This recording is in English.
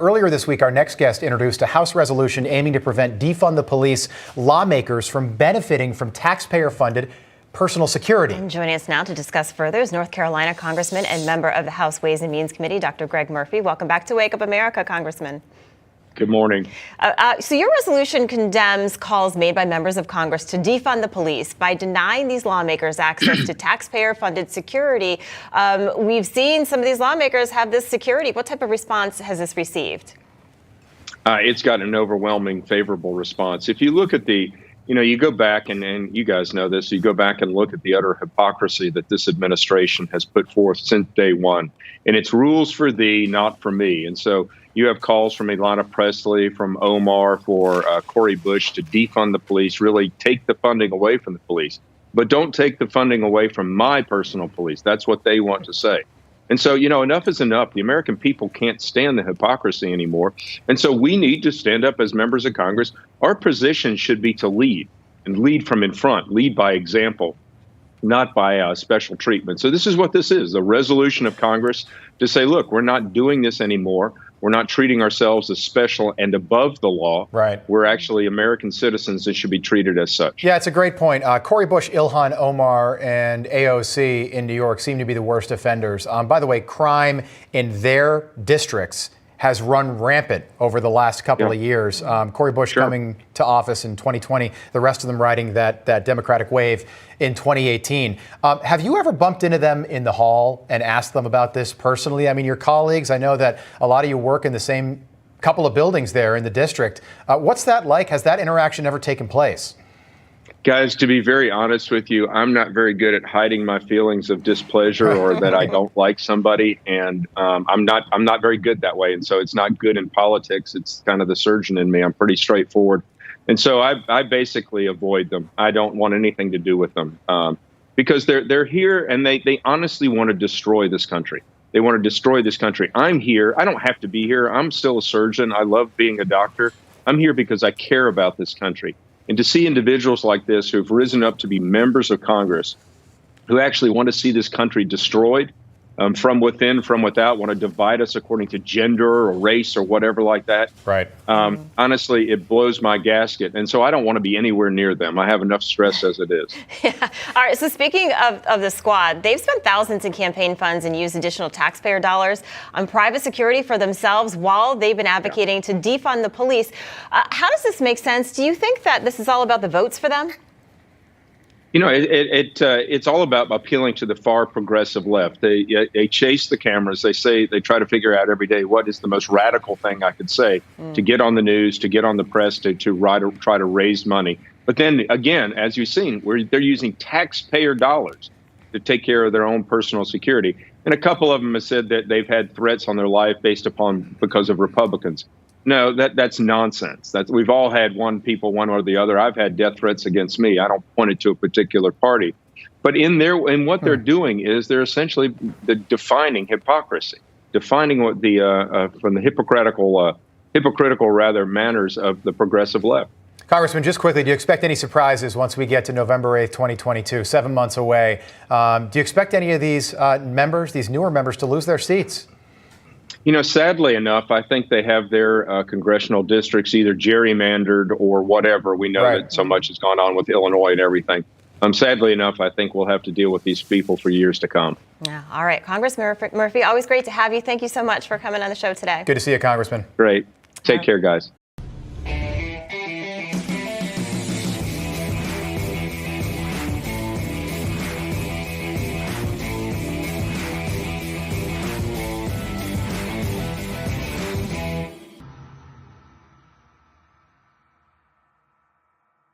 Earlier this week, our next guest introduced a House resolution aiming to prevent defund the police lawmakers from benefiting from taxpayer-funded personal security. And joining us now to discuss further is North Carolina Congressman and member of the House Ways and Means Committee, Dr. Greg Murphy. Welcome back to Wake Up America, Congressman. Good morning. So your resolution condemns calls made by members of Congress to defund the police by denying these lawmakers access to taxpayer-funded security. We've seen some of these lawmakers have this security. What type of response has this received? It's got an overwhelming favorable response. If you look at you go back and you guys know this, you go back and look at the utter hypocrisy that this administration has put forth since day one. And it's rules for thee, not for me. And so you have calls from Ilana Presley, from Omar, for Cori Bush to defund the police, really take the funding away from the police. But don't take the funding away from my personal police. That's what they want to say. And so, enough is enough. The American people can't stand the hypocrisy anymore. And so we need to stand up as members of Congress. Our position should be to lead, and lead from in front, lead by example, not by special treatment. So this is what this is, the resolution of Congress to say, look, we're not doing this anymore. We're not treating ourselves as special and above the law. Right. We're actually American citizens and should be treated as such. Yeah, it's a great point. Cori Bush, Ilhan Omar, and AOC in New York seem to be the worst offenders. By the way, crime in their districts has run rampant over the last couple of years. Cori Bush coming to office in 2020, the rest of them riding that Democratic wave in 2018. Have you ever bumped into them in the hall and asked them about this personally? I mean, your colleagues, I know that a lot of you work in the same couple of buildings there in the district. What's that like? Has that interaction ever taken place? Guys, to be very honest with you, I'm not very good at hiding my feelings of displeasure or that I don't like somebody, and I'm not very good that way. And so it's not good in politics. It's kind of the surgeon in me. I'm pretty straightforward, and so I basically avoid them. I don't want anything to do with them because they're here and they honestly want to destroy this country. They want to destroy this country. I'm here. I don't have to be here. I'm still a surgeon. I love being a doctor. I'm here because I care about this country. And to see individuals like this who've risen up to be members of Congress, who actually want to see this country destroyed from within, from without, want to divide us according to gender or race or whatever like that. Right. Honestly, it blows my gasket. And so I don't want to be anywhere near them. I have enough stress as it is. Yeah. All right. So speaking of the squad, they've spent thousands in campaign funds and used additional taxpayer dollars on private security for themselves while they've been advocating to defund the police. How does this make sense? Do you think that this is all about the votes for them? It's all about appealing to the far progressive left. They chase the cameras. They try to figure out every day what is the most radical thing I could say to get on the news, to get on the press, to try to raise money. But then again, as you've seen, they're using taxpayer dollars to take care of their own personal security. And a couple of them have said that they've had threats on their life because of Republicans. No, that's nonsense. We've all had one or the other. I've had death threats against me. I don't point it to a particular party. But in what they're doing is they're essentially defining hypocrisy, defining what from the hypocritical manners of the progressive left. Congressman, just quickly, do you expect any surprises once we get to November 8th, 2022, 7 months away? Do you expect any of these these newer members, to lose their seats? Sadly enough, I think they have their congressional districts either gerrymandered or whatever. We know that so much has gone on with Illinois and everything. Sadly enough, I think we'll have to deal with these people for years to come. Yeah. All right. Congressman Murphy, always great to have you. Thank you so much for coming on the show today. Good to see you, Congressman. Great. Take care, guys.